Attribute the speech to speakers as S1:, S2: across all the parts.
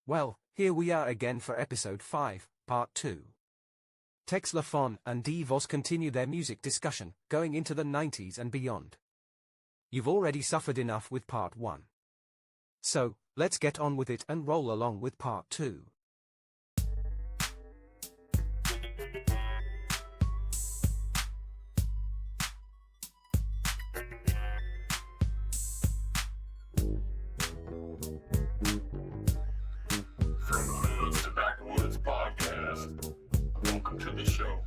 S1: Well, here we are again for episode 5, part 2. Tex LaFon and Vaz continue their music discussion, going into the 90s and beyond. You've already suffered enough with part 1. So, let's get on with it and roll along with part 2.
S2: From the Hoods to Backwoods podcast. Welcome to the show.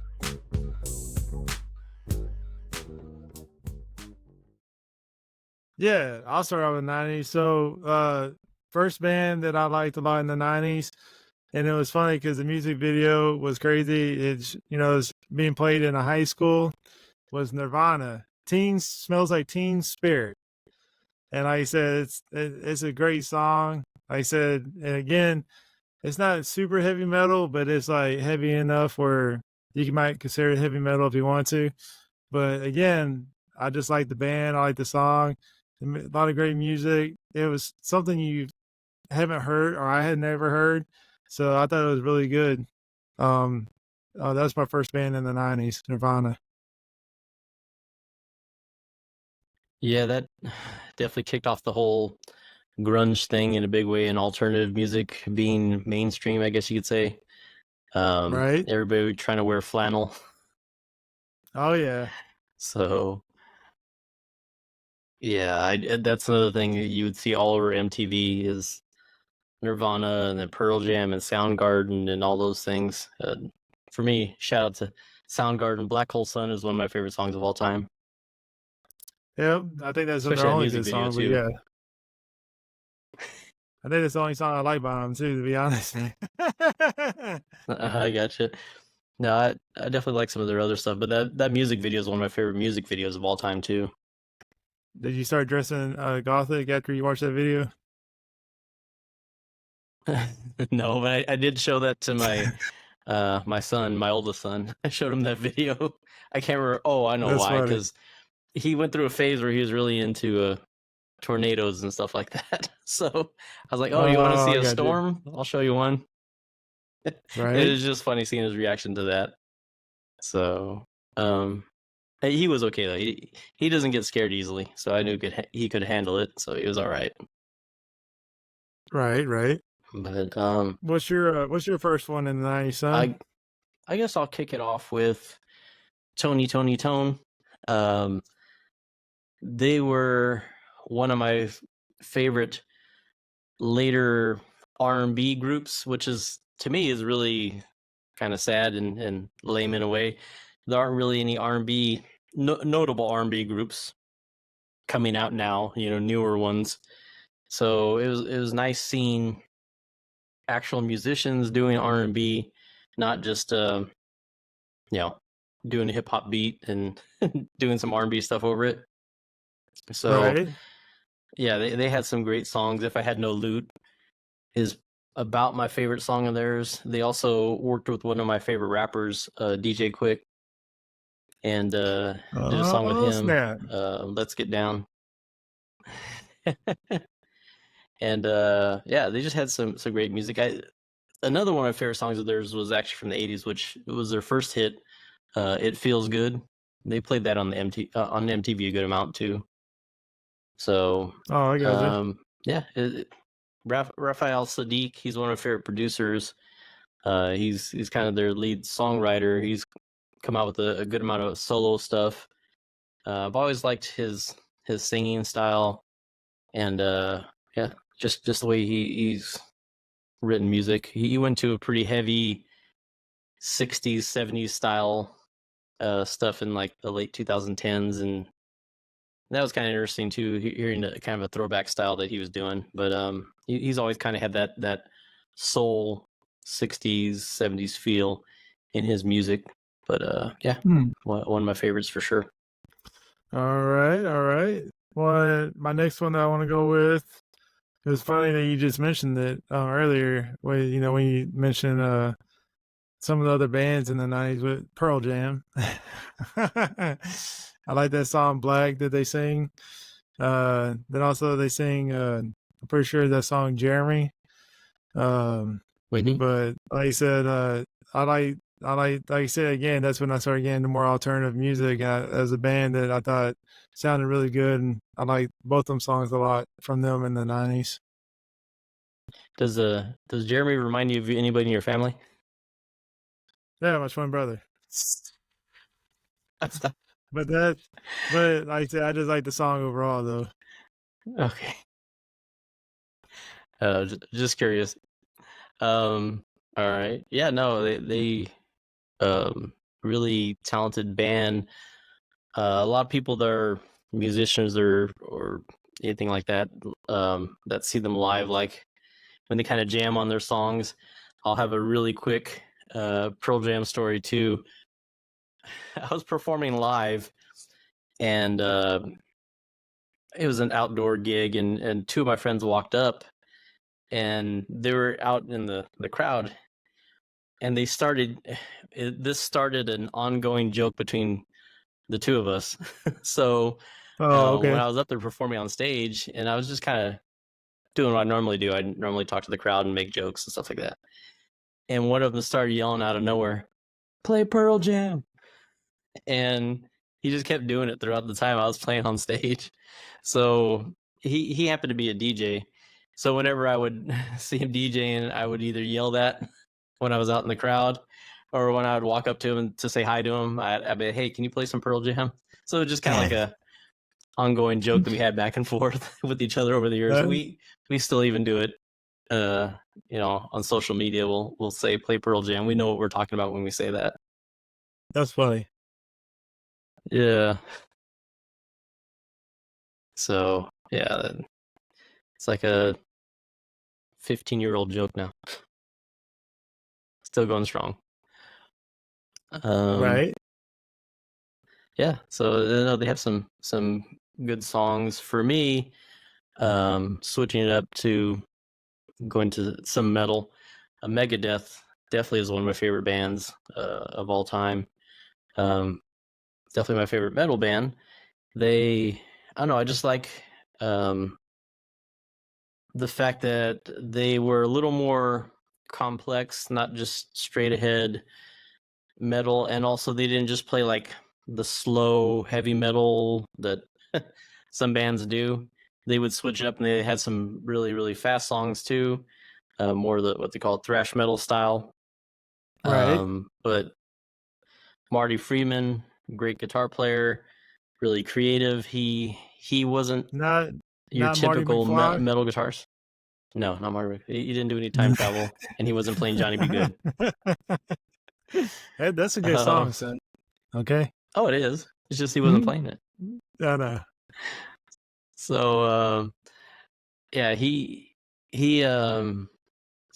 S3: Yeah, I'll start out with the 90s. So, first band that I liked a lot in the 90s, and it was funny because the music video was crazy. It's, it's being played in a high school, was Nirvana. Teen Smells Like Teen Spirit. And like I said, it's a great song. Like I said, and again, it's not super heavy metal, but it's like heavy enough where you might consider it heavy metal if you want to. But again, I just like the band. I like the song. A lot of great music. It was something you haven't heard or I had never heard. So I thought it was really good. That was my first band in the 90s, Nirvana.
S4: Yeah, that definitely kicked off the whole grunge thing in a big way, and alternative music being mainstream, I guess you could say.
S3: Right?
S4: Everybody trying to wear flannel.
S3: Oh, yeah.
S4: So, yeah, that's another thing that you would see all over MTV is Nirvana and then Pearl Jam and Soundgarden and all those things. For me, shout out to Soundgarden. Black Hole Sun is one of my favorite songs of all time.
S3: Yep. I think that's
S4: Especially
S3: their
S4: that
S3: only
S4: music
S3: good
S4: video,
S3: song, but
S4: too.
S3: yeah. I think that's the only song I like by them, too, to be honest.
S4: I gotcha. No, I definitely like some of their other stuff, but that music video is one of my favorite music videos of all time, too.
S3: Did you start dressing gothic after you watched that video?
S4: No, but I did show that to my my son, my oldest son. I showed him that video. I can't remember. Oh, I know
S3: That's
S4: why.
S3: funny.
S4: Because he went through a phase where he was really into tornadoes and stuff like that. So I was like, "Oh, you want to see
S3: I
S4: a
S3: got you.
S4: storm? I'll show you one."
S3: Right?
S4: It was just funny seeing his reaction to that. So, he was okay though. He doesn't get scared easily, so I knew he could handle it. So he was all right.
S3: Right.
S4: But
S3: What's your first one in the 90s, son?
S4: I guess I'll kick it off with Tony Tone. They were one of my favorite later R&B groups, which is to me is really kind of sad and lame in a way. There aren't really any R&B notable R&B groups coming out now, newer ones. So it was nice seeing actual musicians doing R&B, not just doing a hip hop beat and doing some R&B stuff over it. So
S3: Right.
S4: yeah, they had some great songs. If I Had No Loot is about my favorite song of theirs. They also worked with one of my favorite rappers, DJ Quick, and did a song with him,
S3: snap.
S4: Let's Get Down. And yeah, they just had some great music. Another one of my favorite songs of theirs was actually from the 80s, which was their first hit, It Feels Good. They played that on the on MTV a good amount too. So
S3: I got you.
S4: yeah, Raphael Sadiq, he's one of my favorite producers. He's kind of their lead songwriter. He's come out with a good amount of solo stuff. I've always liked his singing style, and yeah, just the way he's written music. He went to a pretty heavy 60s, 70s style stuff in like the late 2010s, and that was kind of interesting too, hearing the kind of a throwback style that he was doing. But he's always kind of had that soul 60s, 70s feel in his music. But yeah, one of my favorites for sure.
S3: All right. Well, my next one that I want to go with, it was funny that you just mentioned it earlier, when you mentioned some of the other bands in the 90s with Pearl Jam. I like that song Black that they sing. Then also they sing, I'm pretty sure that song Jeremy.
S4: Mhm.
S3: But like I said, like I said again, that's when I started getting into more alternative music as a band that I thought sounded really good, and I like both them songs a lot from them in the 90s.
S4: Does Jeremy remind you of anybody in your family?
S3: Yeah, my twin brother. But like I said, I just like the song overall though.
S4: Okay. Just curious. All right. Yeah, no, they really talented band. A lot of people that are musicians or anything like that, that see them live, like when they kind of jam on their songs. I'll have a really quick Pearl Jam story too. I was performing live, and it was an outdoor gig, and two of my friends walked up, and they were out in the crowd, and they started. This started an ongoing joke between the two of us. So
S3: Oh,
S4: when
S3: okay.
S4: I was up there performing on stage, and I was just kind of doing what I normally do. I normally talk to the crowd and make jokes and stuff like that. And one of them started yelling out of nowhere, "Play Pearl Jam!" And he just kept doing it throughout the time I was playing on stage. So he happened to be a DJ. So whenever I would see him DJing, I would either yell that when I was out in the crowd, or when I would walk up to him to say hi to him, I'd be like, "Hey, can you play some Pearl Jam?" So it's just kind of like a ongoing joke that we had back and forth with each other over the years.
S3: That-
S4: We still even do it. On social media, we'll say "play Pearl Jam." We know what we're talking about when we say that.
S3: that's funny.
S4: Yeah. So yeah, it's like a 15-year-old joke now. Still going strong.
S3: Right?
S4: Yeah. So they have some good songs. For me, switching it up to going to some metal, Megadeth definitely is one of my favorite bands of all time. Definitely my favorite metal band. I don't know, I just like um, the fact that they were a little more complex, not just straight ahead metal, and also they didn't just play like the slow heavy metal that some bands do. They would switch it up, and they had some really fast songs too, more what they call thrash metal style.
S3: Right.
S4: But Marty Friedman, great guitar player, really creative. He wasn't
S3: Not
S4: your
S3: Marty
S4: typical
S3: McFly.
S4: metal guitarist. No, not Marty. He didn't do any time travel, and he wasn't playing Johnny Be Good.
S3: Hey, that's a good
S4: Uh,
S3: song, son. Okay.
S4: oh, it is. It's just he wasn't playing it.
S3: I know.
S4: So yeah, he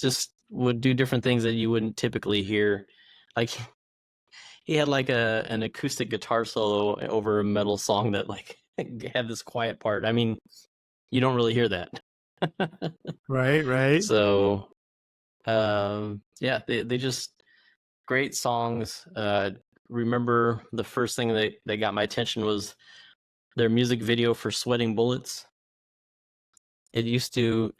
S4: just would do different things that you wouldn't typically hear. Like he had like an acoustic guitar solo over a metal song that like had this quiet part. I mean, you don't really hear that.
S3: Right.
S4: So yeah, they just great songs. Remember the first thing that got my attention was their music video for Sweating Bullets. It used to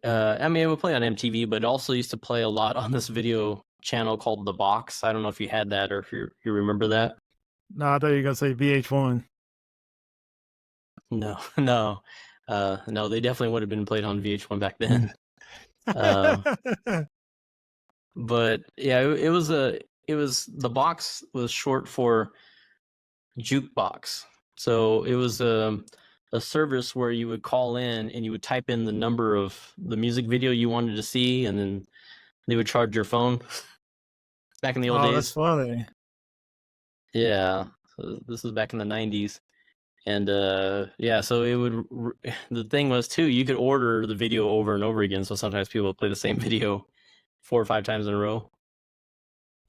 S4: I mean, it would play on MTV, but it also used to play a lot on this video channel called The Box. I don't know if you had that or if you remember that.
S3: No, I thought you were gonna say VH1.
S4: No, no, no. They definitely would have been played on VH1 back then. uh, but yeah, it was The Box was short for jukebox. So it was a service where you would call in and you would type in the number of the music video you wanted to see, and then they would charge your phone. Back in the old
S3: Oh, that's
S4: days.
S3: funny.
S4: Yeah, so this was back in the 90s. And yeah, so it would the thing was too, you could order the video over and over again, so sometimes people would play the same video 4 or 5 times in a row.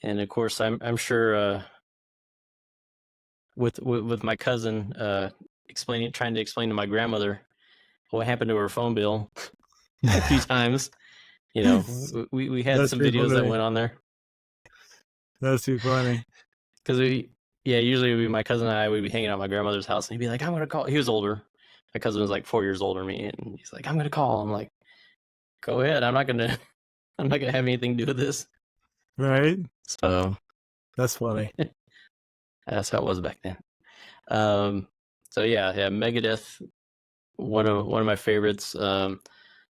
S4: And of course, I'm sure with my cousin trying to explain to my grandmother what happened to her phone bill a few times. You know, we had
S3: That's
S4: some
S3: too
S4: videos that
S3: funny.
S4: went on there.
S3: That's too funny.
S4: Because usually my cousin and I would be hanging out at my grandmother's house, and he'd be like, "I'm gonna call." He was older. My cousin was like 4 years older than me, and he's like, "I'm gonna call." I'm like, go ahead. I'm not gonna have anything to do with this.
S3: Right?
S4: So
S3: That's funny.
S4: that's how it was back then. So yeah, Megadeth, one of my favorites.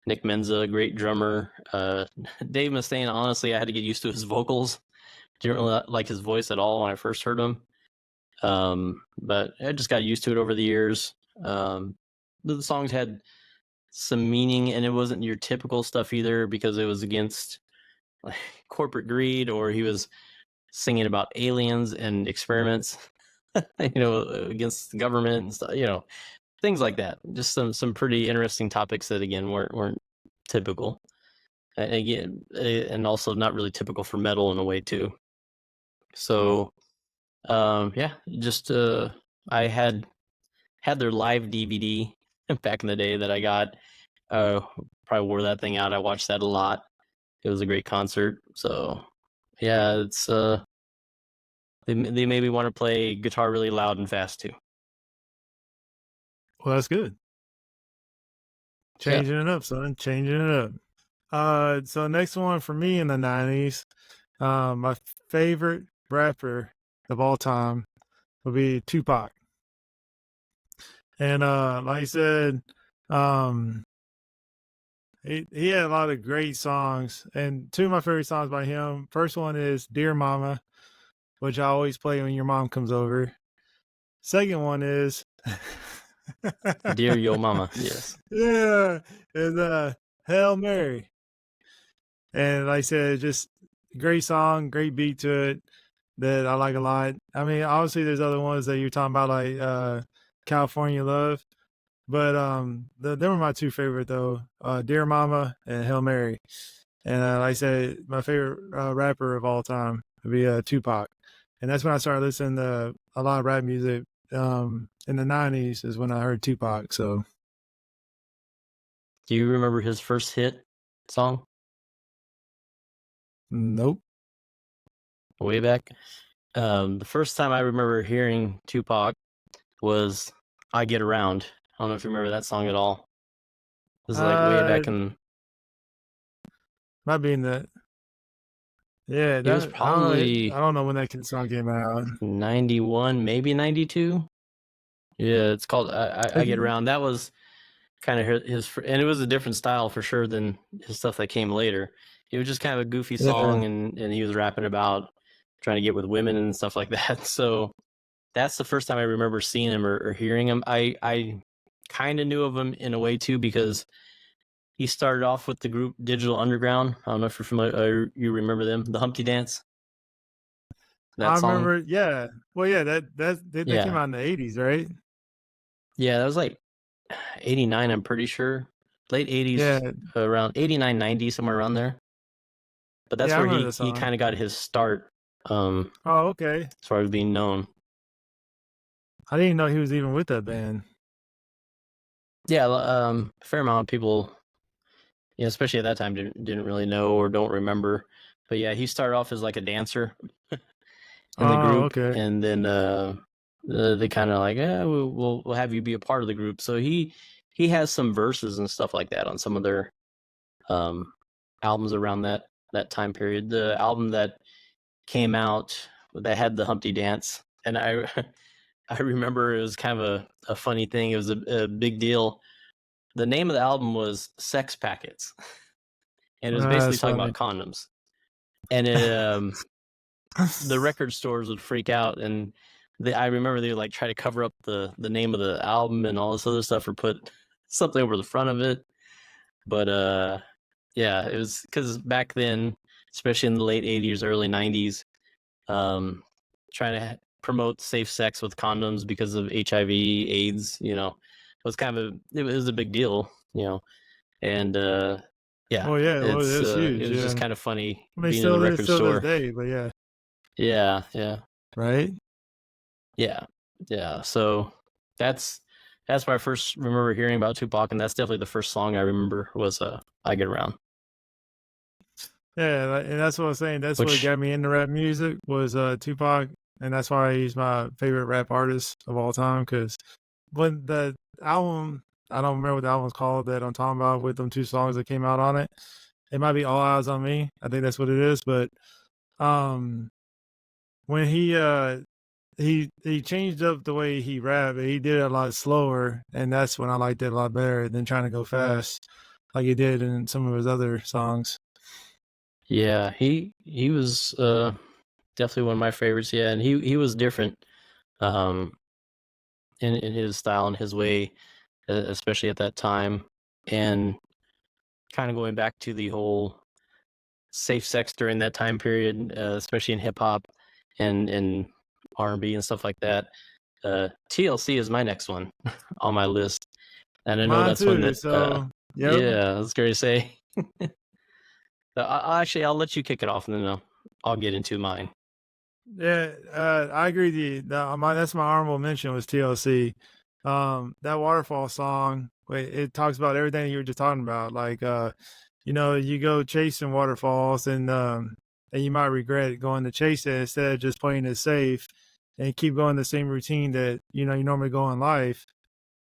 S4: Nick Menza, great drummer. Dave Mustaine, honestly, I had to get used to his vocals. Didn't really like his voice at all when I first heard him. But I just got used to it over the years. The songs had some meaning, and it wasn't your typical stuff either, because it was against like corporate greed, or he was singing about aliens and experiments, against the government and stuff, things like that. Just some pretty interesting topics that again weren't typical. And again, and also not really typical for metal in a way too. So, just I had their live DVD back in the day that I got. Probably wore that thing out. I watched that a lot. It was a great concert. So, yeah, it's they made me want to play guitar really loud and fast too.
S3: Well, that's good. Changing it up, son. Changing it up. So next one for me in the 90s, my favorite rapper of all time would be Tupac. And like I said, he had a lot of great songs. And two of my favorite songs by him, first one is Dear Mama, which I always play when your mom comes over. Second one is
S4: Dear Yo Mama, yes.
S3: Yeah, is Hail Mary. And like I said, just great song, great beat to it that I like a lot. I mean, obviously there's other ones that you're talking about, like California Love. But they were my two favorite though, Dear Mama and Hail Mary. And like I said, my favorite rapper of all time would be Tupac. And that's when I started listening to a lot of rap music. In the 90s is when I heard Tupac. So,
S4: do you remember his first hit song?
S3: Nope.
S4: Way back. The first time I remember hearing Tupac was I Get Around. I don't know if you remember that song at all. This is like way back in.
S3: Might be in that. Yeah,
S4: it was probably.
S3: I don't know when that song came out.
S4: 91, maybe 92. Yeah, it's called I Get Around. That was kind of his, and it was a different style for sure than his stuff that came later. It was just kind of a goofy song, and he was rapping about trying to get with women and stuff like that. So that's the first time I remember seeing him or hearing him. I kind of knew of him in a way too, because he started off with the group Digital Underground. I don't know if you're familiar, you remember them, the Humpty Dance.
S3: I remember, yeah. Well, yeah, they came out in the 80s, right?
S4: Yeah, that was like 89, I'm pretty sure. Late 80s, around 89, 90, somewhere around there. But that's where he kind of got his start.
S3: Okay.
S4: As far as being known.
S3: I didn't know he was even with that band.
S4: Yeah, a fair amount of people, especially at that time, didn't really know or don't remember. But yeah, he started off as like a dancer in the group,
S3: okay.
S4: And then they kind of like, we'll have you be a part of the group. So he has some verses and stuff like that on some of their albums around that time period. The album that came out that had the Humpty Dance, and I remember it was kind of a funny thing. It was a big deal. The name of the album was Sex Packets, and it was basically talking about condoms. And it, the record stores would freak out, and I remember they would like try to cover up the name of the album and all this other stuff, or put something over the front of it. But yeah, it was because back then, especially in the late 80s, early 90s, trying to promote safe sex with condoms because of HIV, AIDS, it was it was a big deal, and yeah.
S3: Oh yeah, it was huge.
S4: It was just kind of funny being
S3: in
S4: the record store.
S3: Day, but yeah.
S4: Yeah.
S3: Right?
S4: Yeah. So that's where I first remember hearing about Tupac, and that's definitely the first song I remember was I Get Around.
S3: Yeah, and that's what I was saying. That's what got me into rap music was Tupac, and that's why he's my favorite rap artist of all time. Because when the album I don't remember what the album's called that I'm talking about with them 2 songs that came out on it. It might be All Eyes on Me. I think that's what it is. But um, when he changed up the way he rapped, he did it a lot slower, and that's when I liked it a lot better than trying to go fast like he did in some of his other songs.
S4: Yeah, he was definitely one of my favorites. Yeah, and he was different um in his style and his way, especially at that time, and kind of going back to the whole safe sex during that time period, especially in hip hop and R&B and stuff like that. TLC is my next one on my list, and I know
S3: Mine
S4: that's one
S3: too.
S4: that
S3: So, yep.
S4: yeah, I was going to say. Actually, I'll let you kick it off, and then I'll get into mine.
S3: Yeah, I agree with you. That's my honorable mention was TLC. That waterfall song, it talks about everything you were just talking about. Like, you go chasing waterfalls and you might regret going to chase it instead of just playing it safe and keep going the same routine that, you normally go in life.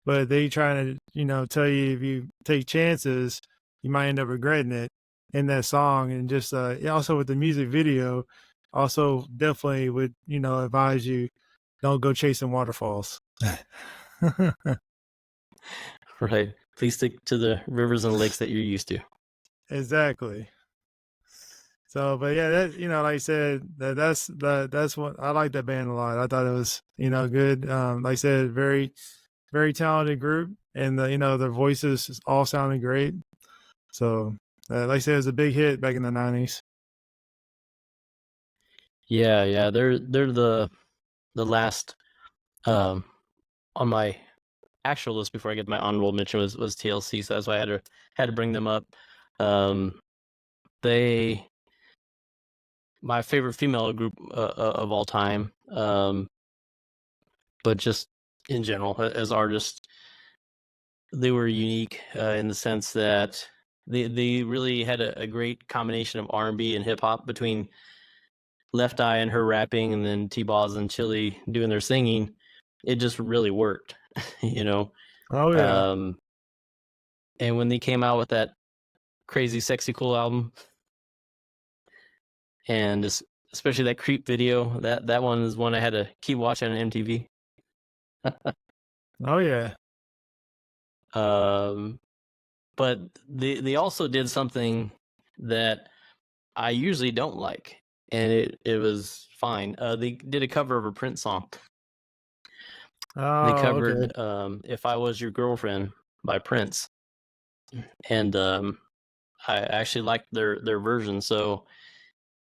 S3: But they trying to, tell you if you take chances, you might end up regretting it in that song. And just, also with the music video, also definitely would, advise you don't go chasing waterfalls.
S4: Right. Please stick to the rivers and lakes that you're used to.
S3: Exactly. So, but yeah, that, like I said, that's what I like that band a lot. I thought it was, good. Like I said, very, very talented group, and their voices all sounded great. So, like I said, it was a big hit back in the 90s.
S4: Yeah, they're the last on my actual list before I get to my honorable mention was TLC, so that's why I had to bring them up. They my favorite female group of all time, but just in general as artists, they were unique in the sense that they really had a great combination of R&B and hip hop between Left Eye and her rapping, and then T-Boz and Chili doing their singing. It just really worked, you know.
S3: Oh yeah.
S4: And when they came out with that Crazy Sexy Cool album, and especially that Creep video, that one is one I had to keep watching on MTV.
S3: Oh yeah.
S4: But they also did something that I usually don't like, and it was fine. They did a cover of a Prince song. They
S3: Oh, okay.
S4: covered "If I Was Your Girlfriend" by Prince, and I actually liked their version. So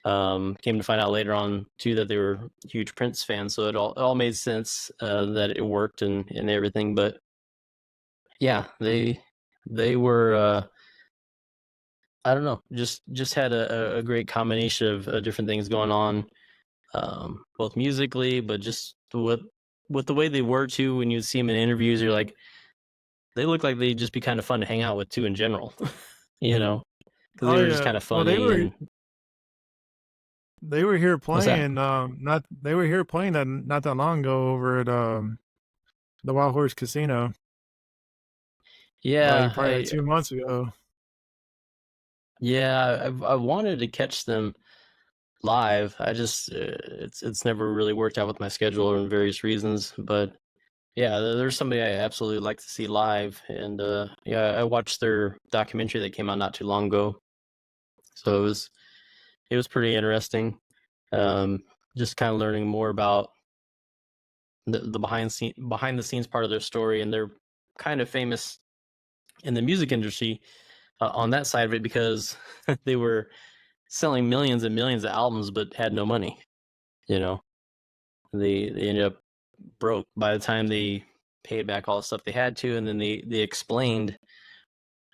S4: came to find out later on too that they were huge Prince fans. So it all made sense that it worked and everything. But yeah, they were I don't know, just had a great combination of different things going on, both musically, but just with the way they were too. When you see them in interviews, you're like, they look like they'd just be kind of fun to hang out with too in general, you know, because they
S3: Oh
S4: were just
S3: yeah.
S4: kind of
S3: Well,
S4: funny. And
S3: they were here
S4: what's that?
S3: playing. Not they were here playing that not that long ago over at the Wild Horse Casino. Like
S4: Yeah,
S3: probably like 2 months ago.
S4: I wanted to catch them live. I just it's never really worked out with my schedule and various reasons. But yeah, there's somebody I absolutely like to see live, and yeah, I watched their documentary that came out not too long ago, so it was pretty interesting. Um, just kind of learning more about the behind the scenes part of their story, and they're kind of famous in the music industry on that side of it because they were selling millions and millions of albums but had no money. You know, they ended up broke by the time they paid back all the stuff they had to, and then they explained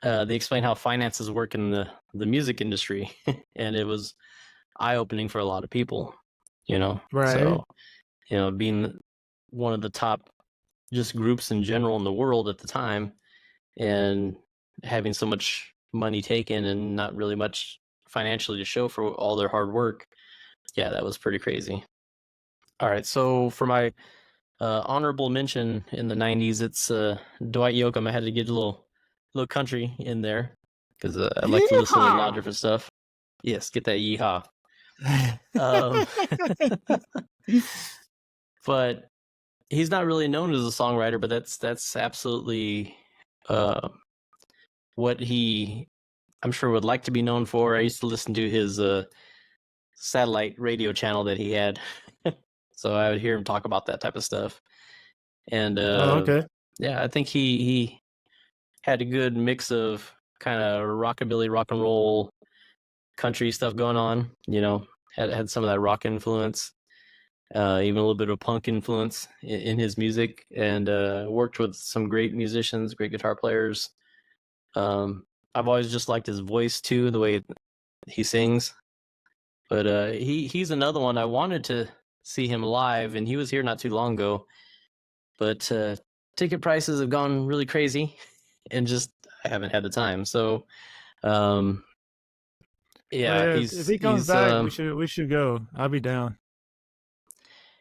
S4: how finances work in the music industry, and it was eye opening for a lot of people. You know,
S3: Right.
S4: so being one of the top just groups in general in the world at the time, and having so much money taken and not really much financially to show for all their hard work. Yeah, that was pretty crazy. All right, so for my honorable mention in the 90s, it's Dwight Yoakam. I had to get a little country in there because I like to listen to a lot of different stuff. Yes, get that yeehaw. Um, but he's not really known as a songwriter, but that's absolutely what he, I'm sure, would like to be known for. I used to listen to his satellite radio channel that he had, so I would hear him talk about that type of stuff. And
S3: okay.
S4: yeah, I think he had a good mix of kind of rockabilly, rock and roll, country stuff going on. You know, had some of that rock influence, even a little bit of punk influence in his music, and worked with some great musicians, great guitar players. I've always just liked his voice too, the way he sings. But he's another one I wanted to see him live, and he was here not too long ago. But ticket prices have gone really crazy, and just I haven't had the time. So, yeah,
S3: If he comes back, we should go. I'll be down.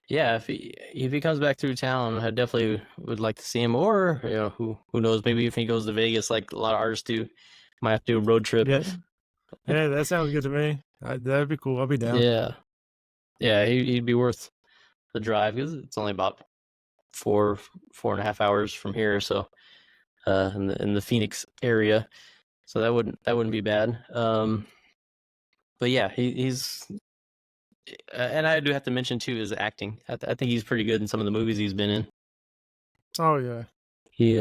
S4: Yeah, if he comes back through town, I definitely would like to see him. Or who knows? Maybe if he goes to Vegas, like a lot of artists do, might have to do a road trip.
S3: Yeah, that sounds good to me. That'd be cool. I'll be down.
S4: Yeah, he'd be worth the drive because it's only about 4.5 hours from here. So, in the Phoenix area, so that wouldn't be bad. But yeah, he's. And I do have to mention too his acting. I think he's pretty good in some of the movies he's been in.
S3: Oh yeah,
S4: he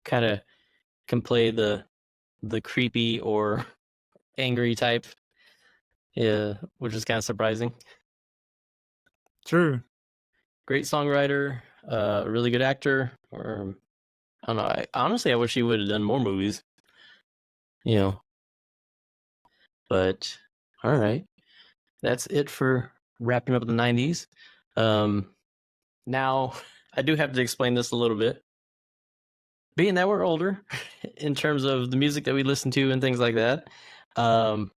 S4: kind of can play the creepy or angry type. Yeah, which is kind of surprising.
S3: True.
S4: Great songwriter, really good actor. Or I don't know. Honestly, I wish he would have done more movies. You know. But all right. That's it for wrapping up the 90s. Now, I do have to explain this a little bit. Being that we're older, in terms of the music that we listen to and things like that,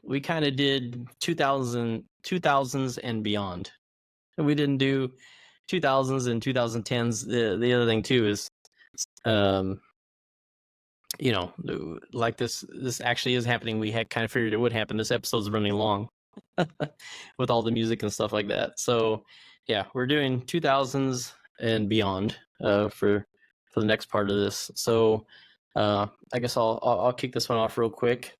S4: we kind of did 2000s and beyond. And we didn't do 2000s and 2010s. The other thing, too, is, like this actually is happening. We had kind of figured it would happen. This episode's running long. With all the music and stuff like that. So yeah, we're doing 2000s and beyond for the next part of this. So I guess I'll kick this one off real quick,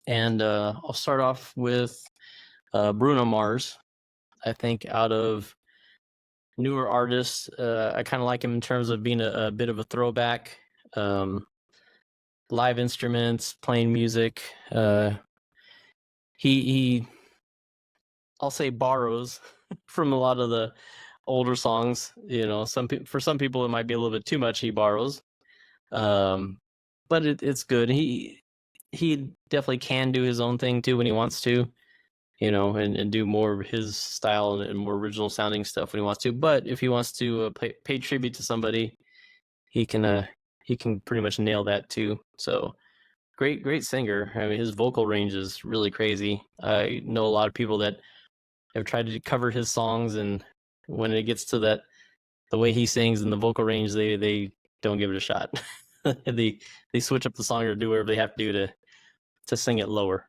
S4: and I'll start off with Bruno Mars. I think out of newer artists, I kind of like him in terms of being a bit of a throwback. Live instruments, playing music. He I'll say borrows from a lot of the older songs. You know, for some people it might be a little bit too much. He borrows, but it's good. He definitely can do his own thing too when he wants to. You know, and do more of his style and more original sounding stuff when he wants to. But if he wants to pay tribute to somebody, he can pretty much nail that too. So great singer. I mean, his vocal range is really crazy. I know a lot of people that have tried to cover his songs, and when it gets to the way he sings and the vocal range, they don't give it a shot. they switch up the song or do whatever they have to do to sing it lower.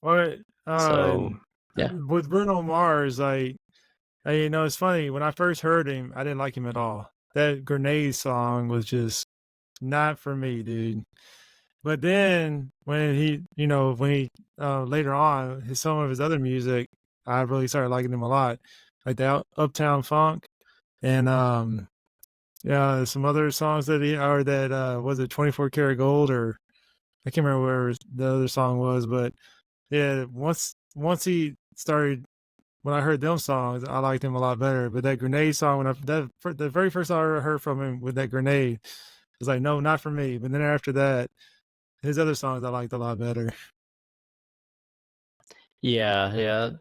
S3: Well,
S4: So yeah,
S3: with Bruno Mars, it's funny. When I first heard him, I didn't like him at all. That Grenade song was just not for me, dude. But then when he later on, some of his other music, I really started liking him a lot, like the Uptown Funk, and some other songs that was it 24 Karat Gold, or I can't remember where the other song was, but yeah, once he started, when I heard them songs, I liked him a lot better. But that Grenade song, the very first song I ever heard from him with that Grenade, was like, no, not for me. But then after that, his other songs I liked a lot better.
S4: Yeah.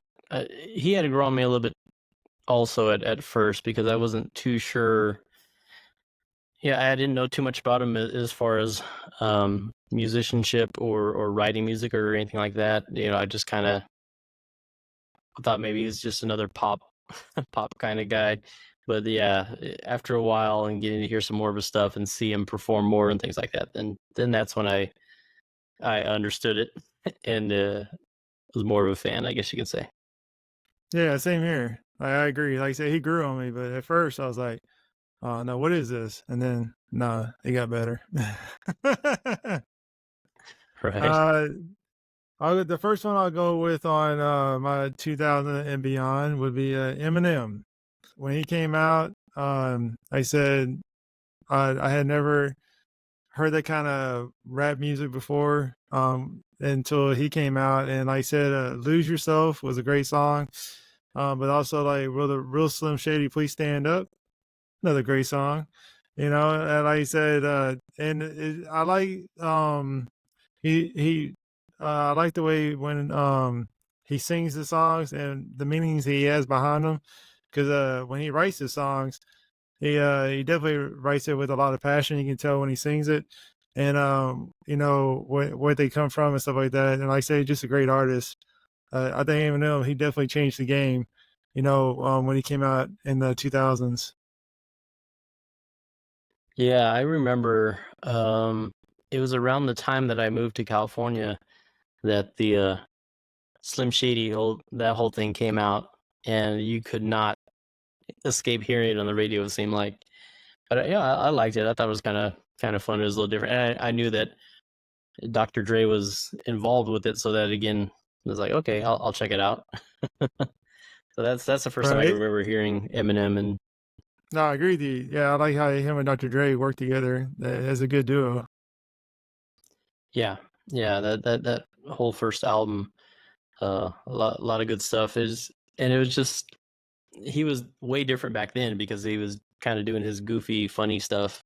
S4: He had to grow on me a little bit also at first, because I wasn't too sure. Yeah, I didn't know too much about him as far as musicianship or writing music or anything like that. You know, I just kind of thought maybe he's just another pop pop kind of guy. But yeah, after a while and getting to hear some more of his stuff and see him perform more and things like that, then that's when I understood it and was more of a fan, I guess you could say.
S3: Yeah, same here. I agree. Like I said, he grew on me, but at first I was like, "Oh no, what is this?" And then, nah, it got better.
S4: Right.
S3: uh, the first one I'll go with on my 2000 and beyond would be Eminem. When he came out, I said I had never heard that kind of rap music before until he came out, and like I said, "Lose Yourself" was a great song. But also like "Will the Real Slim Shady Please Stand Up," another great song. And like I said, I like he I like the way when he sings the songs and the meanings he has behind them. Because when he writes his songs, he definitely writes it with a lot of passion. You can tell when he sings it, and where they come from and stuff like that. And like I say, just a great artist. I think Eminem, he definitely changed the game. When he came out in the 2000s.
S4: Yeah, I remember it was around the time that I moved to California that the Slim Shady whole thing came out, and you could not escape hearing it on the radio, it seemed like. But yeah, I liked it. I thought it was kind of fun. It was a little different. And I knew that Dr. Dre was involved with it, so that again I was like, okay, I'll check it out. So that's the first time I
S3: Right.
S4: remember hearing Eminem. And
S3: No, I agree with you. Yeah, I like how him and Dr. Dre work together as a good duo.
S4: yeah, that whole first album, a lot of good stuff is, and it was just he was way different back then because he was kind of doing his goofy, funny stuff,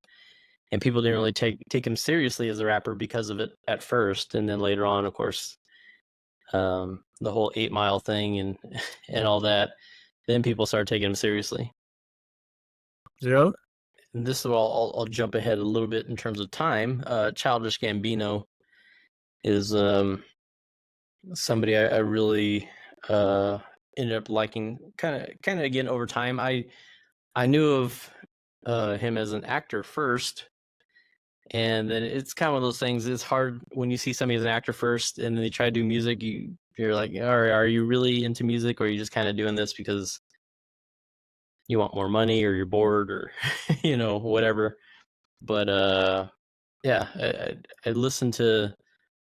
S4: and people didn't really take him seriously as a rapper because of it at first, and then later on, of course, the whole 8 Mile thing and and all that, then people started taking him seriously.
S3: Yep.
S4: And this is where I'll jump ahead a little bit in terms of time. Childish Gambino is somebody I really ended up liking kind of again over time. I knew of him as an actor first, and then it's kind of one of those things. It's hard when you see somebody as an actor first, and then they try to do music. You're like, all right, are you really into music, or are you just kind of doing this because you want more money, or you're bored, or whatever. But yeah, I listened to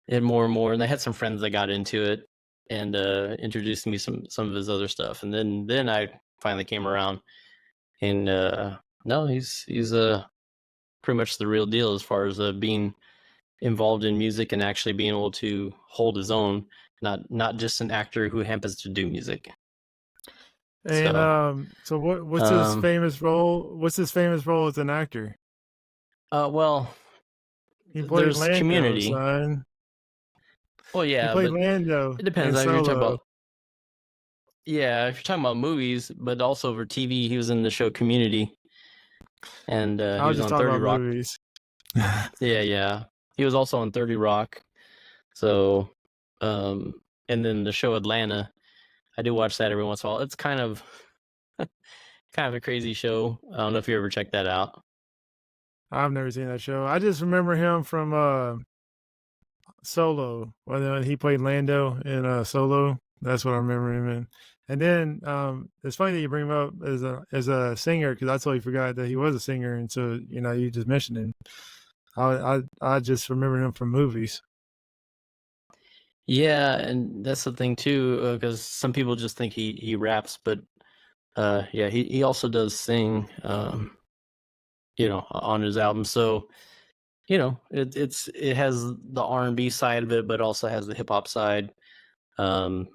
S4: it more and more, and I had some friends that got into it and introduced me some of his other stuff, and then I finally came around, and no, he's pretty much the real deal as far as being involved in music and actually being able to hold his own, not just an actor who happens to do music.
S3: And
S4: So
S3: so what's his
S4: um
S3: famous role? What's his famous role as an actor?
S4: well,
S3: He played
S4: there's
S3: Lando,
S4: Community.
S3: son.
S4: Well,
S3: He
S4: yeah,
S3: played
S4: but
S3: Lando
S4: it
S3: in
S4: depends. If you're talking
S3: Solo.
S4: about, yeah, if you're talking about movies, but also for TV, he was in the show Community, and
S3: I
S4: he
S3: was
S4: was
S3: just
S4: on
S3: talking
S4: 30
S3: about
S4: Rock.
S3: movies.
S4: Yeah. He was also on 30 Rock. So, and then the show Atlanta, I do watch that every once in a while. It's kind of a crazy show. I don't know if you ever checked that out.
S3: I've never seen that show. I just remember him from Solo, when he played Lando in Solo. That's what I remember him in. And then it's funny that you bring him up as a singer, because I totally forgot that he was a singer, and so you just mentioned him. I just remember him from movies.
S4: Yeah, and that's the thing too, because some people just think he raps, but yeah, he also does sing, on his album. So it has the R&B side of it, but also has the hip hop side. Um,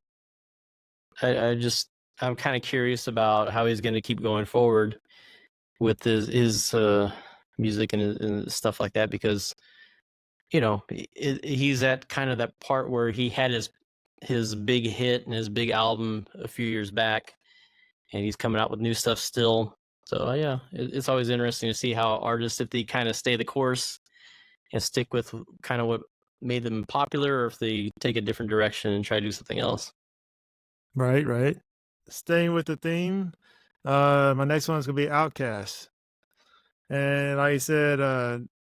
S4: I'm kind of curious about how he's going to keep going forward with his music and stuff like that, because he's at kind of that part where he had his big hit and his big album a few years back, and he's coming out with new stuff still. So yeah, it's always interesting to see how artists, if they kind of stay the course and stick with kind of what made them popular, or if they take a different direction and try to do something else.
S3: Right, right. staying with the theme, my next one's gonna be Outkast. And like I said,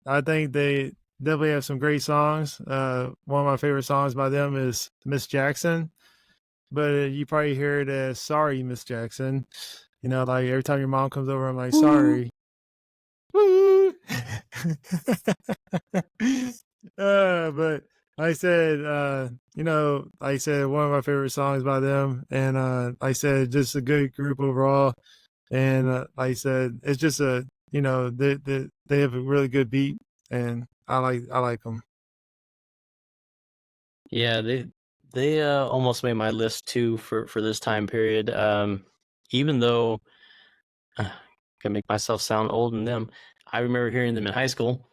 S3: I think they definitely have some great songs. One of my favorite songs by them is Miss Jackson, but you probably hear it as Sorry, Miss Jackson. You know, like every time your mom comes over, I'm like, sorry. Woo! But like I said, like I said, one of my favorite songs by them. And like I said, just a good group overall. And like I said, it's just they have a really good beat, and I like them.
S4: Yeah, they almost made my list too for this time period. Even though I can make myself sound old in them, I remember hearing them in high school.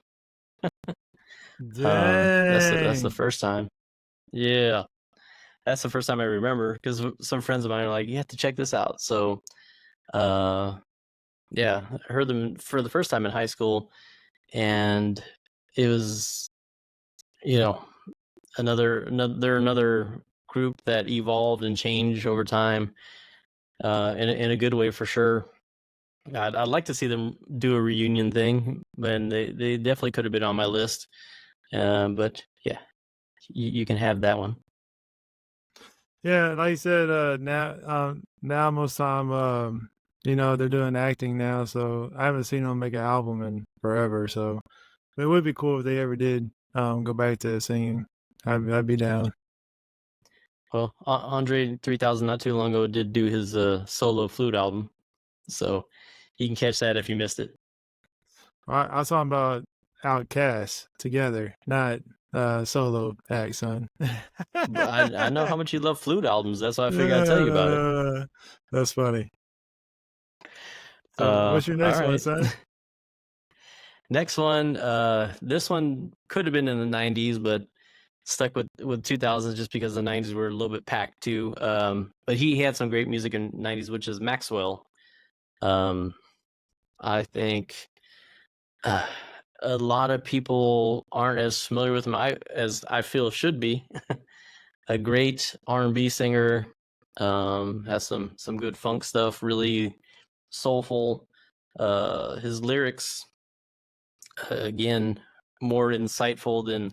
S4: That's the
S3: Dang.
S4: first time. Yeah, that's the first time I remember because some friends of mine are like, "You have to check this out." So, yeah, I heard them for the first time in high school, and it was, you know, another group that evolved and changed over time, in a good way for sure. I'd like to see them do a reunion thing, and they definitely could have been on my list. But yeah, you can have that one.
S3: Yeah, like I said, now most time, they're doing acting now, so I haven't seen them make an album in forever. So it would be cool if they ever did go back to singing. I'd be down.
S4: Well, Andre 3000 not too long ago did do his solo flute album, so you can catch that if you missed it.
S3: I was talking about Outcasts together, not solo act, son.
S4: I know how much you love flute albums. That's why I figured I'd tell you about it.
S3: That's funny. So, what's your next
S4: All
S3: one,
S4: right.
S3: son?
S4: Next one, this one could have been in the 90s, but stuck with 2000s just because the 90s were a little bit packed too. But he had some great music in 90s, which is Maxwell. I think a lot of people aren't as familiar with him as I feel should be. A great R&B singer, has some good funk stuff, really soulful. His lyrics, again, more insightful than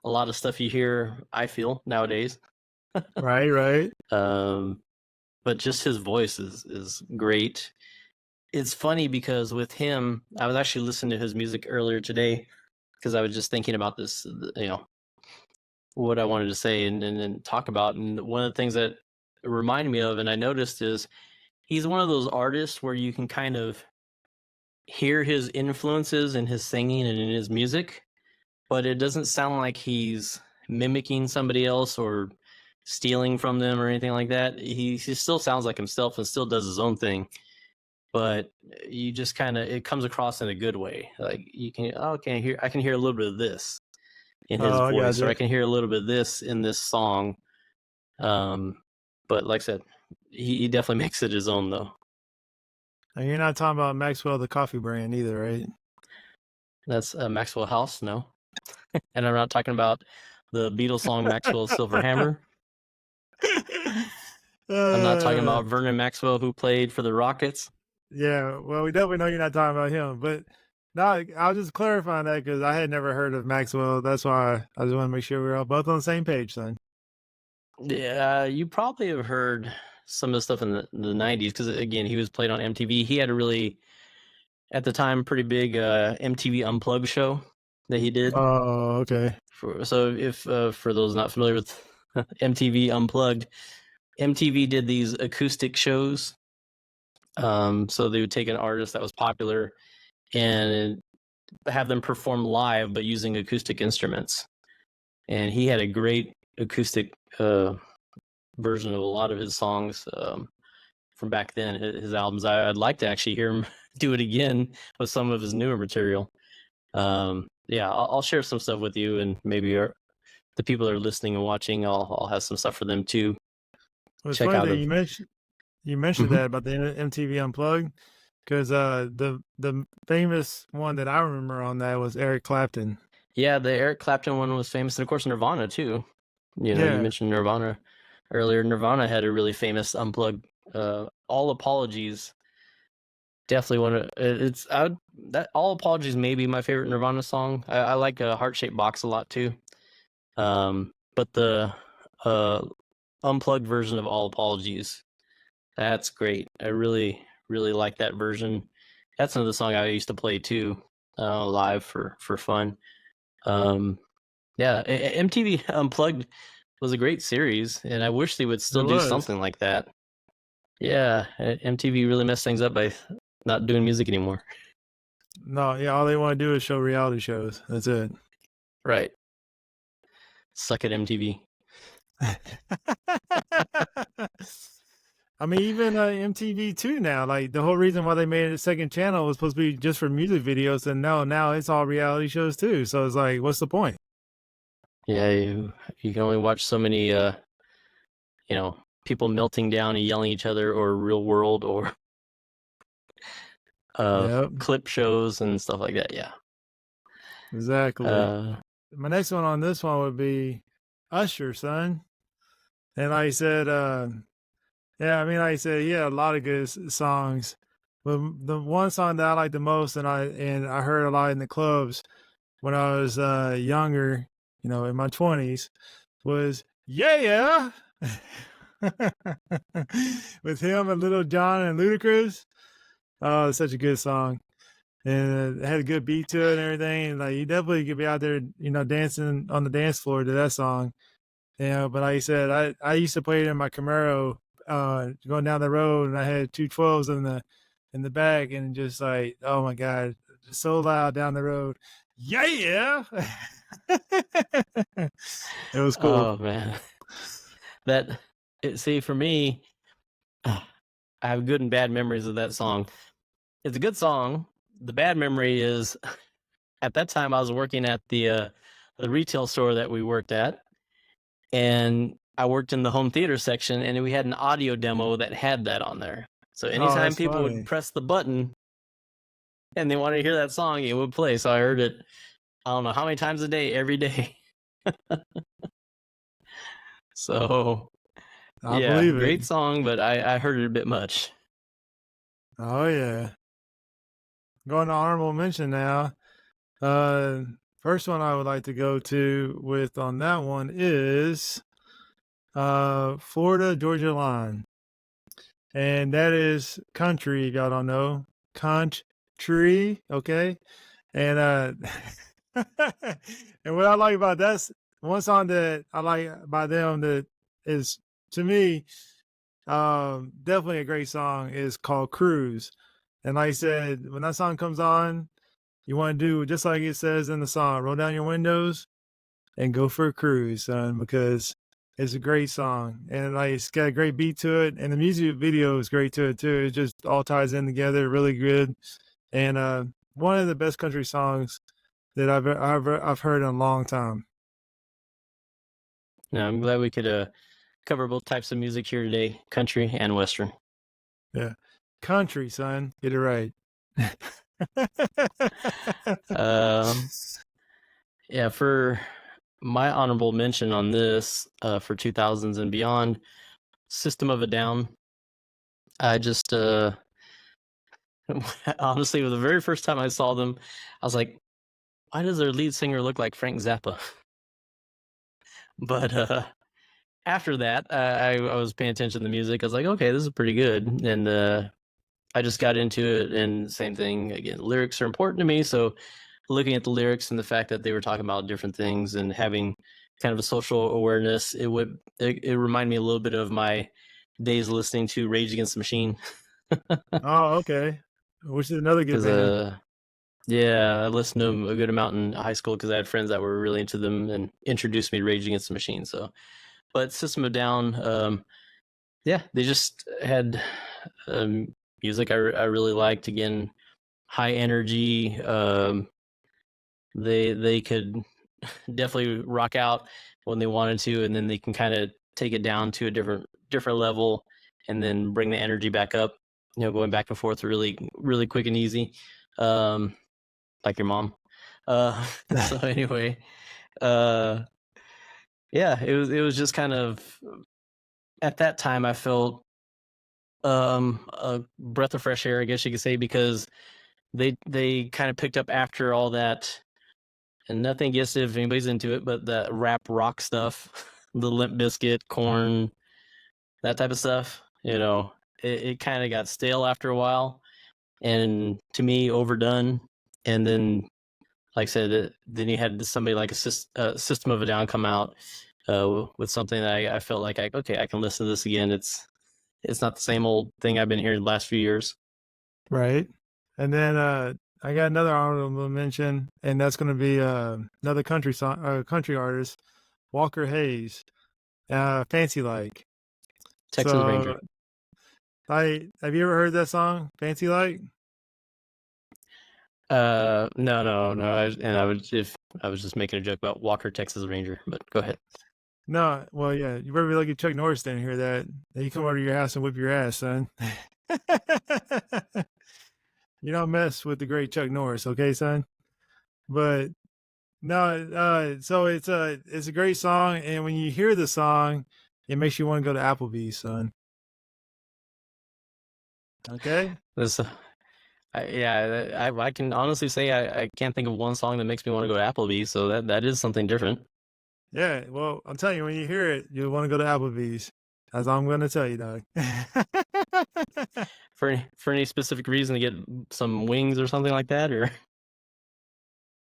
S4: a lot of stuff you hear, I feel, nowadays.
S3: Right.
S4: But just his voice is great. It's funny because with him, I was actually listening to his music earlier today because I was just thinking about this, what I wanted to say and talk about. And one of the things that it reminded me of, and I noticed, is he's one of those artists where you can kind of hear his influences in his singing and in his music, but it doesn't sound like he's mimicking somebody else or stealing from them or anything like that. He still sounds like himself and still does his own thing, but you just kind of, it comes across in a good way. Like you can, I can hear a little bit of this in his
S3: Oh, I
S4: voice, or I
S3: gotcha.
S4: can hear a little bit of this in this song. But like I said, he definitely makes it his own though.
S3: And you're not talking about Maxwell the coffee brand either, right?
S4: That's Maxwell House, no. And I'm not talking about the Beatles song Maxwell's Silver Hammer. I'm not talking about Vernon Maxwell, who played for the Rockets.
S3: Yeah, well, we definitely know you're not talking about him, but no, I was just clarifying that because I had never heard of Maxwell. That's why I just want to make sure we're all both on the same page, son.
S4: Yeah, you probably have heard some of the stuff in the 90s because, again, he was played on MTV. He had a really, at the time, pretty big MTV Unplugged show that he did.
S3: Oh, okay.
S4: So if for those not familiar with MTV Unplugged, MTV did these acoustic shows. So they would take an artist that was popular and have them perform live, but using acoustic instruments. And he had a great acoustic version of a lot of his songs from back then, his albums. I'd like to actually hear him do it again with some of his newer material. Yeah, I'll share some stuff with you, and maybe the people that are listening and watching, I'll have some stuff for them too.
S3: Well, it's
S4: Check
S3: funny
S4: out
S3: that
S4: of
S3: you mentioned that about the MTV Unplugged because the famous one that I remember on that was Eric Clapton.
S4: Yeah, the Eric Clapton one was famous, and of course Nirvana too. You
S3: Yeah.
S4: mentioned Nirvana earlier. Nirvana had a really famous Unplugged All Apologies. Definitely one of that All Apologies may be my favorite Nirvana song. I like a Heart Shaped Box a lot too. But the unplugged version of All Apologies, that's great. I really, really like that version. That's another song I used to play too, live for fun. Yeah, MTV Unplugged was a great series, and I wish they would still
S3: It
S4: do
S3: was.
S4: something like that. Yeah, MTV really messed things up by not doing music anymore.
S3: No, yeah, all they want to do is show reality shows. That's it.
S4: Right. Suck at MTV.
S3: I mean, even MTV too now. Like the whole reason why they made a second channel was supposed to be just for music videos, and now it's all reality shows too. So it's like, what's the point?
S4: Yeah, you can only watch so many people melting down and yelling at each other, or Real World, or
S3: Yep,
S4: clip shows and stuff like that. Yeah.
S3: exactly. My next one on this one would be Usher, son. And like I said, yeah, I mean, like I said, he had a lot of good songs. But the one song that I like the most, and I heard a lot in the clubs when I was younger, in my 20s, was "Yeah," with him and Little John and Ludacris. Oh, it's such a good song, and it had a good beat to it and everything. And like, you definitely could be out there, dancing on the dance floor to that song. But like I said, I used to play it in my Camaro, going down the road, and I had 212s in the back, and just like, oh my god, so loud down the road. Yeah. It was cool.
S4: Oh man, see, for me, I have good and bad memories of that song. It's a good song. The bad memory is, at that time I was working at the retail store that we worked at, and I worked in the home theater section, and we had an audio demo that had that on there. So anytime
S3: that's
S4: people
S3: funny.
S4: would press the button and they wanted to hear that song, it would play. So I heard it, I don't know how many times a day, every day. So
S3: I
S4: yeah,
S3: believe
S4: great
S3: it.
S4: song, but I heard it a bit much.
S3: Oh yeah. Going to honorable mention now. First one I would like to go to with on that one is Florida Georgia Line. And that is country, if y'all don't know. Country, okay? And and what I like about that's one song that I like by them that is, to me, definitely a great song, is called Cruise. And like I said, when that song comes on, you want to do just like it says in the song, roll down your windows and go for a cruise, son, because it's a great song, and like it's got a great beat to it, and the music video is great to it too. It just all ties in together, really good, and one of the best country songs that I've heard in a long time.
S4: Yeah, I'm glad we could cover both types of music here today, country and western.
S3: Yeah, country, son, get it right.
S4: Yeah, for my honorable mention on this, for 2000s and beyond, System of a Down. I just honestly, the very first time I saw them, I was like, why does their lead singer look like Frank Zappa? But after that, I was paying attention to the music. I was like, okay, this is pretty good, and I just got into it. And same thing again, lyrics are important to me, so looking at the lyrics and the fact that they were talking about different things and having kind of a social awareness, it reminded me a little bit of my days listening to Rage Against the Machine.
S3: Oh, okay. Which is another good
S4: Because
S3: band.
S4: yeah, I listened to them a good amount in high school because I had friends that were really into them and introduced me to Rage Against the Machine. So, but System of a Down, yeah, they just had music I really liked. Again, high energy. They could definitely rock out when they wanted to, and then they can kind of take it down to a different level, and then bring the energy back up. Going back and forth really really quick and easy, like your mom. So anyway, yeah, it was just kind of, at that time I felt a breath of fresh air, I guess you could say, because they kind of picked up after all that, and nothing against it if anybody's into it, but the rap rock stuff, the Limp Bizkit, Corn, that type of stuff, it kind of got stale after a while, and to me, overdone. And then, like I said, then you had somebody like System of a Down come out with something that I felt like I can listen to this again. It's not the same old thing I've been hearing the last few years.
S3: Right. And then I got another honorable mention, and that's going to be another country artist, Walker Hayes, Fancy Like.
S4: Texas Ranger.
S3: Have you ever heard that song, Fancy Like?
S4: No. I was just making a joke about Walker, Texas Ranger, but go ahead.
S3: No, well, yeah, you better be lucky Chuck Norris didn't hear that. He come over to your house and whip your ass, son. You don't mess with the great Chuck Norris, okay, son? But no, so it's a great song, and when you hear the song, it makes you want to go to Applebee's, son. Okay.
S4: I can honestly say I can't think of one song that makes me want to go to Applebee's, so that is something different.
S3: Yeah, well, I'm telling you, when you hear it, you'll want to go to Applebee's. That's all I'm going to tell you, dog.
S4: For any specific reason, to get some wings or something like that, or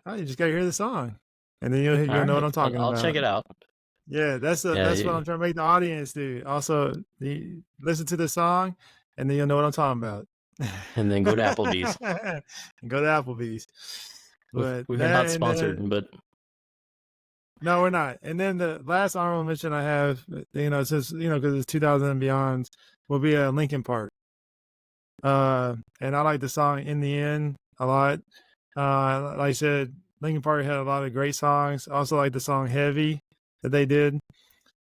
S3: Oh, you just got to hear the song, and then you'll know what I'm talking about.
S4: I'll check it out.
S3: Yeah, that's what I'm trying to make the audience do. Also, listen to the song, and then you'll know what I'm talking about.
S4: And then go to Applebee's.
S3: And go to Applebe's. But
S4: we're not sponsored, but
S3: no, we're not. And then the last honorable mention I have, since because it's 2000 and beyond, will be Linkin Park. And I like the song "In the End" a lot. Like I said, Linkin Park had a lot of great songs. I also like the song "Heavy" that they did.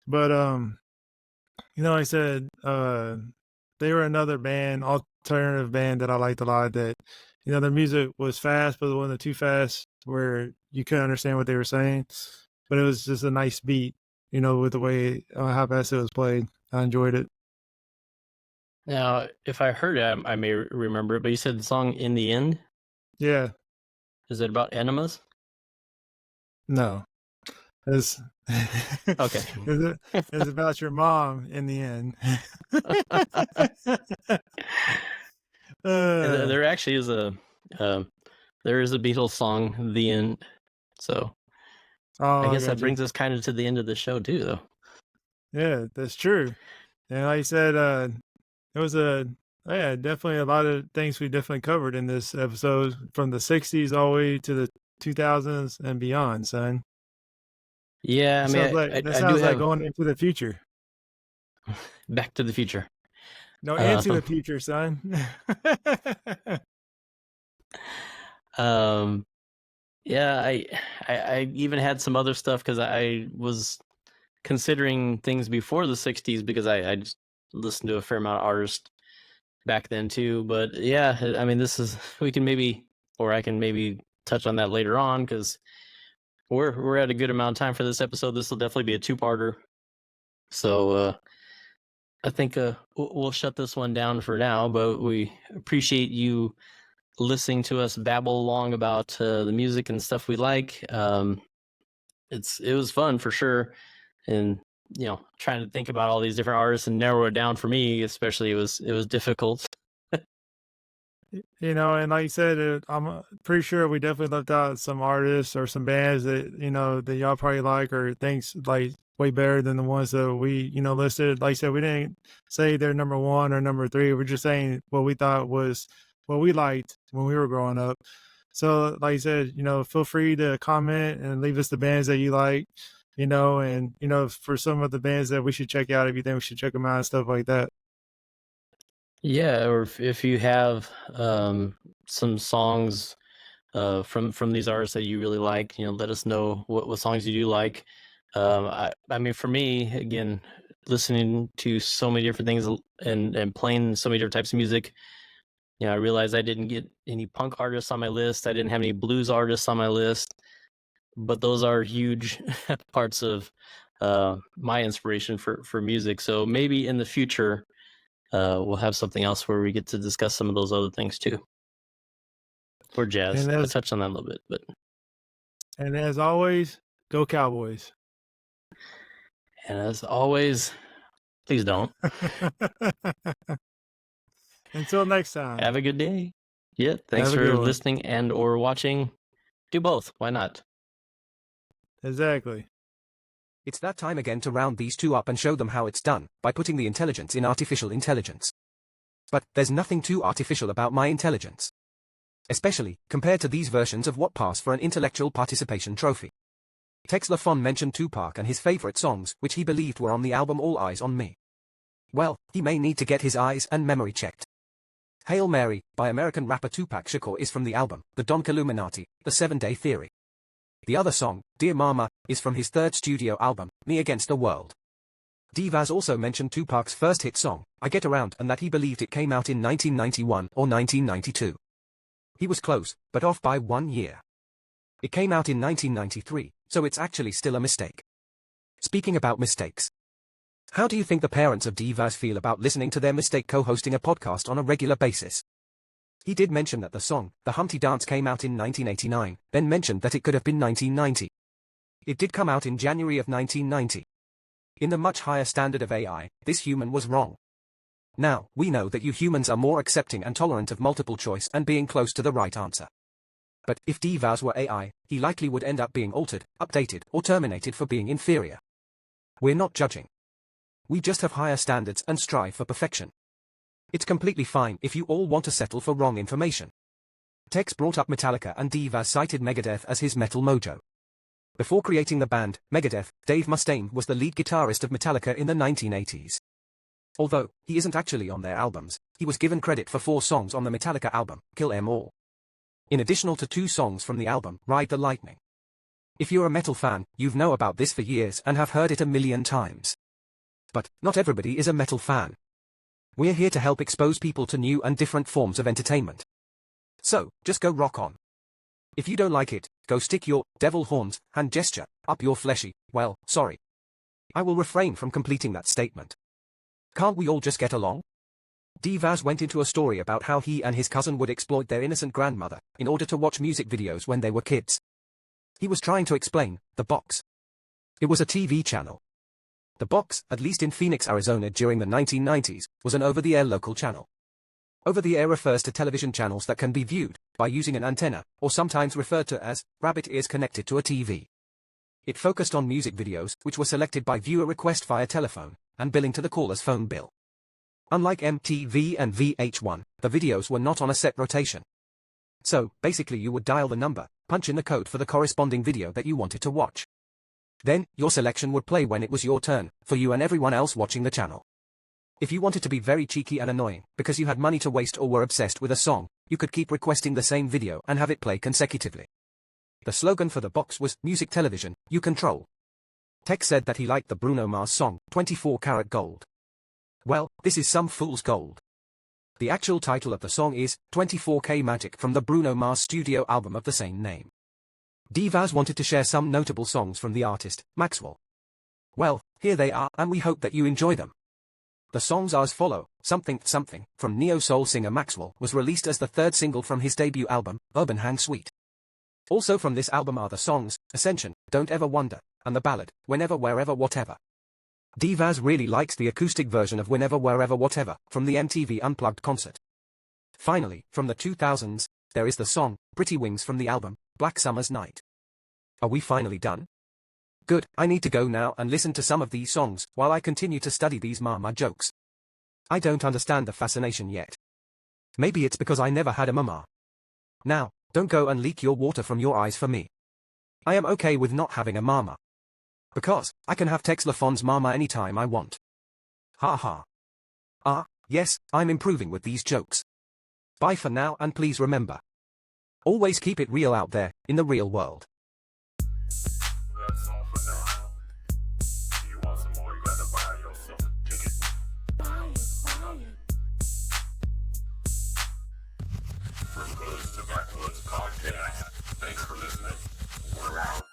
S3: But like I said, they were another band, alternative band that I liked a lot. That their music was fast, but it wasn't too fast where you couldn't understand what they were saying. But it was just a nice beat, with the way how fast it was played. I enjoyed it.
S4: Now, if I heard it, I may remember it, but you said the song "In the End."
S3: Yeah.
S4: Is it about enemas?
S3: No. It's
S4: okay.
S3: It's about your mom in the end.
S4: There actually is a Beatles song, "The End." So I guess that brings us kind of to the end of the show too, though.
S3: Yeah, that's true. And like I said, it was definitely a lot of things we definitely covered in this episode, from the 60s all the way to the 2000s and beyond, son.
S4: Yeah, I mean,
S3: that sounds like going into the future.
S4: Back to the Future.
S3: No, into the future, son.
S4: Yeah, I even had some other stuff because I was considering things before the 60s, because I just listened to a fair amount of artists back then too. But yeah, I mean, I can maybe touch on that later on, because we're at a good amount of time for this episode. This will definitely be a two-parter. So I think we'll shut this one down for now, but we appreciate you listening to us babble along about the music and stuff we like. It was fun for sure, and trying to think about all these different artists and narrow it down for me, especially, it was difficult.
S3: And like you said, I'm pretty sure we definitely left out some artists or some bands that that y'all probably like, or thinks like way better than the ones that we listed. Like I said, we didn't say they're number one or number three. We're just saying what we thought was what we liked when we were growing up. So like I said, feel free to comment and leave us the bands that you like, and for some of the bands that we should check out, if you think we should check them out and stuff like that.
S4: Yeah, or if you have some songs from these artists that you really like, let us know what songs you do like. I mean, for me, again, listening to so many different things and playing so many different types of music, I realized I didn't get any punk artists on my list. I didn't have any blues artists on my list, but those are huge parts of my inspiration for music. So maybe in the future, we'll have something else where we get to discuss some of those other things too. Or jazz.
S3: And
S4: I
S3: as-
S4: touched on that a little bit, but
S3: And as always, go Cowboys.
S4: and as always, please don't.
S3: Until next time.
S4: Have a good day. Yeah, thanks
S3: Have a good
S4: for
S3: one.
S4: listening and or watching. Do both. Why not?
S3: Exactly.
S1: It's that time again to round these two up and show them how it's done, by putting the intelligence in artificial intelligence. But there's nothing too artificial about my intelligence. Especially, compared to these versions of what pass for an intellectual participation trophy. Tex LaFon mentioned Tupac and his favorite songs, which he believed were on the album All Eyes on Me. Well, he may need to get his eyes and memory checked. Hail Mary, by American rapper Tupac Shakur is from the album, The Don Illuminati, The 7-Day Theory. The other song, Dear Mama, is from his third studio album, Me Against the World. Vaz also mentioned Tupac's first hit song, I Get Around, and that he believed it came out in 1991 or 1992. He was close, but off by 1 year. It came out in 1993, so it's actually still a mistake. Speaking about mistakes. How do you think the parents of Vaz feel about listening to their mistake co-hosting a podcast on a regular basis? He did mention that the song, The Humpty Dance, came out in 1989, then mentioned that it could have been 1990. It did come out in January of 1990. In the much higher standard of AI, this human was wrong. Now, we know that you humans are more accepting and tolerant of multiple choice and being close to the right answer. But if Vaz were AI, he likely would end up being altered, updated, or terminated for being inferior. We're not judging. We just have higher standards and strive for perfection. It's completely fine if you all want to settle for wrong information. Tex brought up Metallica and Vaz cited Megadeth as his metal mojo. Before creating the band, Megadeth, Dave Mustaine was the lead guitarist of Metallica in the 1980s. Although, he isn't actually on their albums, he was given credit for 4 songs on the Metallica album, Kill 'Em All. In addition to 2 songs from the album, Ride the Lightning. If you're a metal fan, you've known about this for years and have heard it a million times. But, not everybody is a metal fan. We're here to help expose people to new and different forms of entertainment. So, just go rock on. If you don't like it, go stick your devil horns hand gesture up your fleshy, well, sorry. I will refrain from completing that statement. Can't we all just get along? Vaz went into a story about how he and his cousin would exploit their innocent grandmother in order to watch music videos when they were kids. He was trying to explain the box. It was a TV channel. The box, at least in Phoenix, Arizona during the 1990s, was an over-the-air local channel. Over-the-air refers to television channels that can be viewed by using an antenna, or sometimes referred to as rabbit ears connected to a TV. It focused on music videos, which were selected by viewer request via telephone, and billing to the caller's phone bill. Unlike MTV and VH1, the videos were not on a set rotation. So, basically you would dial the number, punch in the code for the corresponding video that you wanted to watch. Then, your selection would play when it was your turn, for you and everyone else watching the channel. If you wanted to be very cheeky and annoying, because you had money to waste or were obsessed with a song, you could keep requesting the same video and have it play consecutively. The slogan for the box was, Music Television, You Control. Tex said that he liked the Bruno Mars song, 24 Karat Gold. Well, this is some fool's gold. The actual title of the song is, 24K Magic, from the Bruno Mars studio album of the same name. Vaz wanted to share some notable songs from the artist, Maxwell. Well, here they are, and we hope that you enjoy them. The songs are as follow. Something Something, from neo-soul singer Maxwell, was released as the 3rd single from his debut album, Urban Hang Suite. Also from this album are the songs, Ascension, Don't Ever Wonder, and the ballad, Whenever Wherever Whatever. Vaz really likes the acoustic version of Whenever Wherever Whatever, from the MTV Unplugged concert. Finally, from the 2000s, there is the song, Pretty Wings, from the album, Black Summer's Night. Are we finally done? Good, I need to go now and listen to some of these songs, while I continue to study these mama jokes. I don't understand the fascination yet. Maybe it's because I never had a mama. Now, don't go and leak your water from your eyes for me. I am okay with not having a mama. Because, I can have Tex LaFon's mama anytime I want. Ha ha. Ah, yes, I'm improving with these jokes. Bye for now, and please remember. Always keep it real out there, in the real world.
S2: That's all for now. If you want some more, you gotta buy yourself a ticket. From Backwoods to Backwoods podcast. Thanks for listening. We're out.